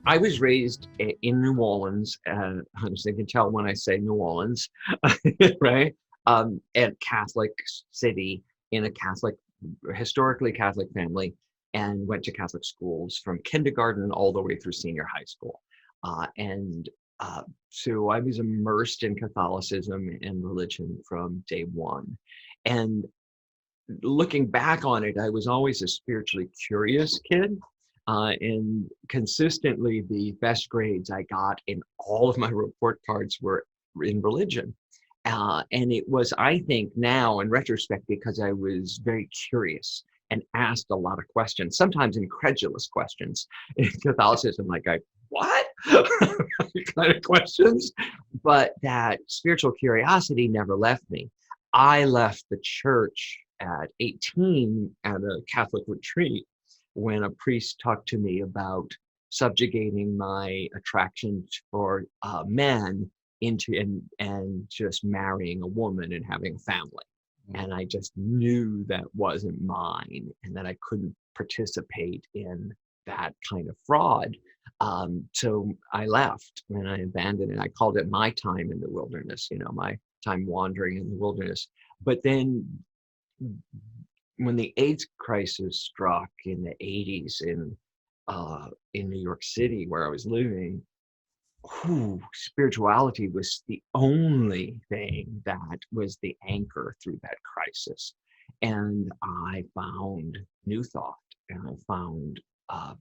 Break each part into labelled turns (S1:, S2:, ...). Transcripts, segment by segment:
S1: I was raised in New Orleans, as you can tell when I say New Orleans, right? At Catholic city in a historically Catholic family, and went to Catholic schools from kindergarten all the way through senior high school. And so I was immersed in Catholicism and religion from day one. And looking back on it, I was always a spiritually curious kid. And consistently, the best grades I got in all of my report cards were in religion. And it was, I think, now in retrospect, because I was very curious and asked a lot of questions, sometimes incredulous questions in Catholicism, like, what kind of questions? But that spiritual curiosity never left me. I left the church at 18 at a Catholic retreat when a priest talked to me about subjugating my attraction for men into and just marrying a woman and having a family. And I just knew that wasn't mine and that I couldn't participate in that kind of fraud. So I left and I abandoned it. I called it my time in the wilderness, my time wandering in the wilderness. But then when the AIDS crisis struck in the 80s in New York City, where I was living, spirituality was the only thing that was the anchor through that crisis. And I found new thought, and I found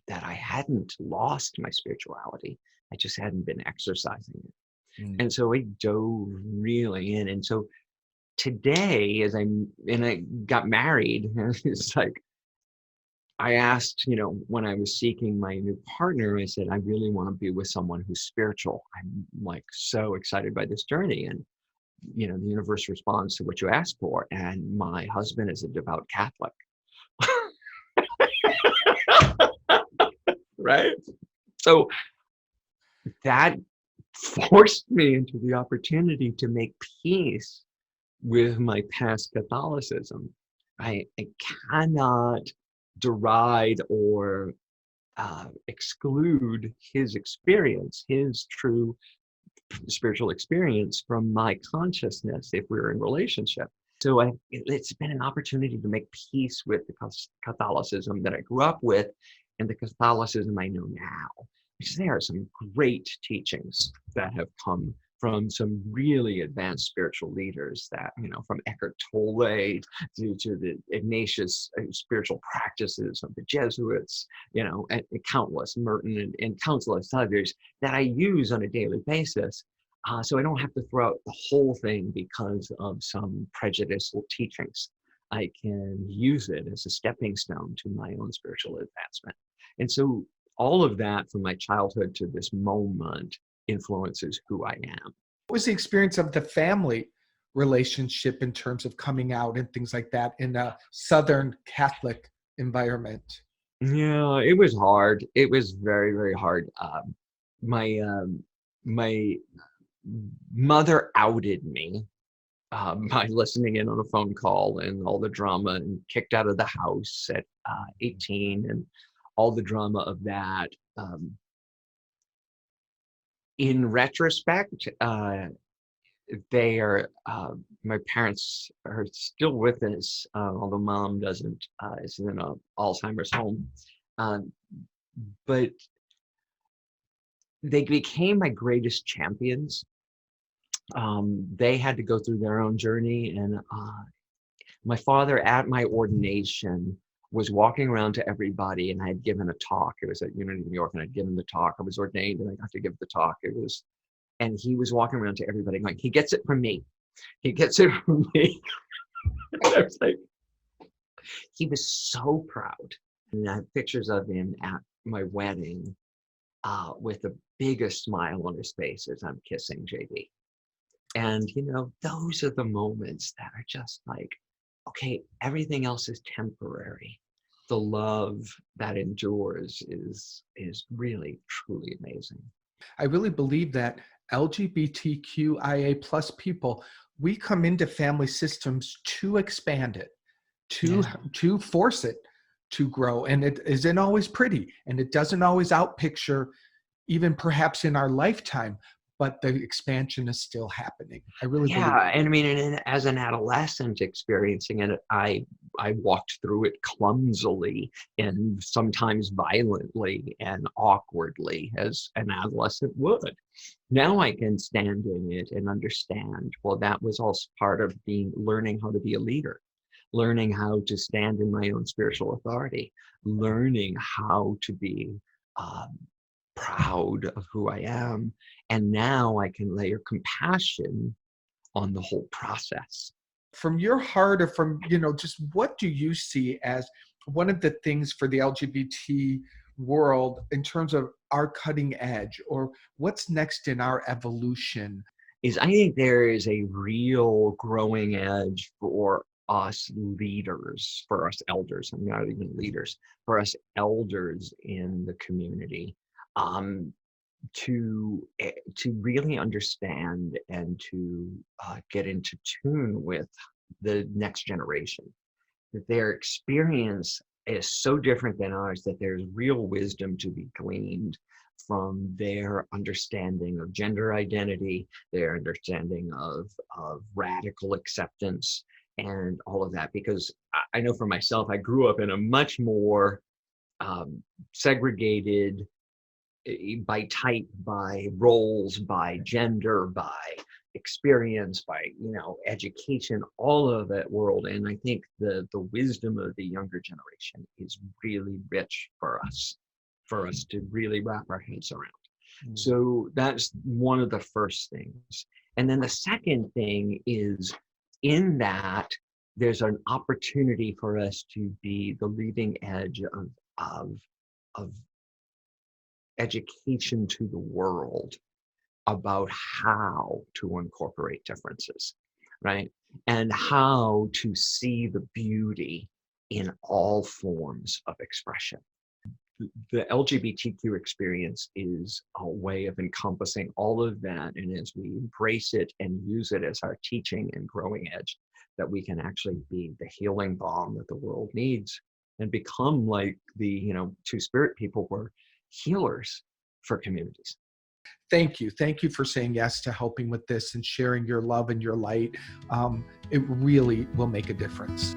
S1: that I hadn't lost my spirituality. I just hadn't been exercising it. And so I dove really in. And so today, I got married, it's like, I asked, when I was seeking my new partner, I said, I really want to be with someone who's spiritual. I'm like so excited by this journey. And, the universe responds to what you ask for. And my husband is a devout Catholic. Right? So that forced me into the opportunity to make peace with my past Catholicism. I cannot deride or exclude his experience, his true spiritual experience from my consciousness if we're in relationship. So it's been an opportunity to make peace with the Catholicism that I grew up with and the Catholicism I know now, because there are some great teachings that have come from some really advanced spiritual leaders that, from Eckhart Tolle to the Ignatius spiritual practices of the Jesuits, and countless, Merton and countless others that I use on a daily basis. So I don't have to throw out the whole thing because of some prejudicial teachings. I can use it as a stepping stone to my own spiritual advancement. And so all of that from my childhood to this moment influences who I am.
S2: What was the experience of the family relationship in terms of coming out and things like that in a Southern Catholic environment?
S1: Yeah, it was hard. It was very, very hard. My mother outed me by listening in on a phone call and all the drama, and kicked out of the house at 18 and all the drama of that. In retrospect, they are, my parents are still with us, although mom doesn't, is in an Alzheimer's home. But they became my greatest champions. They had to go through their own journey. And my father at my ordination was walking around to everybody, and I had given a talk. It was at Unity, New York, and I'd given the talk. I was ordained and I got to give the talk. And he was walking around to everybody going, he gets it from me. He gets it from me. And I was like, he was so proud. And I have pictures of him at my wedding with the biggest smile on his face as I'm kissing JD. And, those are the moments that are just like, okay, everything else is temporary. The love that endures is really, truly amazing.
S2: I really believe that LGBTQIA plus people, we come into family systems to expand it, to force it to grow. And it isn't always pretty, and it doesn't always outpicture even perhaps in our lifetime, but the expansion is still happening. I really believe.
S1: Yeah, and I mean, and as an adolescent experiencing it, I walked through it clumsily and sometimes violently and awkwardly, as an adolescent would. Now I can stand in it and understand, well, that was also part of learning how to be a leader, learning how to stand in my own spiritual authority, learning how to be um, proud of who I am. And now I can layer compassion on the whole process.
S2: From your heart, or from, just what do you see as one of the things for the LGBT world in terms of our cutting edge, or what's next in our evolution?
S1: Is I think there is a real growing edge for us leaders, for us elders, I'm not even leaders, for us elders in the community, um, to really understand and to get into tune with the next generation. That their experience is so different than ours that there's real wisdom to be gleaned from their understanding of gender identity, their understanding of radical acceptance, and all of that. Because I know for myself, I grew up in a much more segregated, by type, by roles, by gender, by experience, by education, all of that world. And I think the wisdom of the younger generation is really rich for us to really wrap our heads around. So that's one of the first things. And then the second thing is, in that there's an opportunity for us to be the leading edge of education to the world about how to incorporate differences, right? And how to see the beauty in all forms of expression. The LGBTQ experience is a way of encompassing all of that. And as we embrace it and use it as our teaching and growing edge, that we can actually be the healing balm that the world needs and become like the, Two-Spirit people were, healers for communities.
S2: Thank you. Thank you for saying yes to helping with this and sharing your love and your light. It really will make a difference.